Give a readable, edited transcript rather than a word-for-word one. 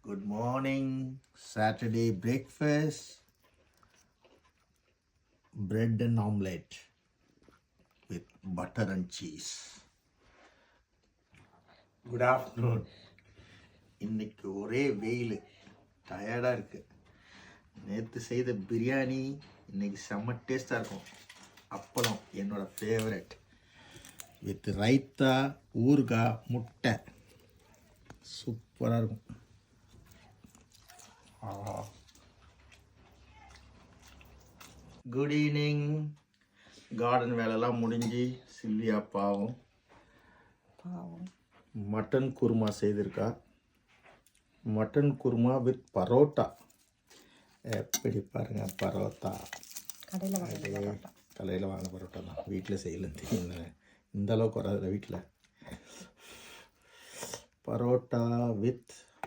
Good morning. Saturday breakfast. Bread and omelette with butter and cheese. Good afternoon. இன்னைக்கு ஒரே வெயில், டயர்டாக இருக்கு. நேற்று செய்த பிரியாணி இன்னைக்கு செம்ம டேஸ்டாக இருக்கும். அப்பளம் என்னோட ஃபேவரட் வித் ரைத்தா, ஊறுகாய், முட்டை சூப்பராக இருக்கும். Good evening. கார்டன் வேலைலாம் முடிஞ்சு சில்வியா பாவம் மட்டன் குருமா செய்திருக்கா. Mutton kurma with parotta. எப்படி பாருங்க, பரோட்டா கடையில் வாங்கின பரோட்டா தான், வீட்டில் செய்யலன்னு தெரியுங்க. இந்த அளவுக்கு வராது வீட்டில். பரோட்டா வித்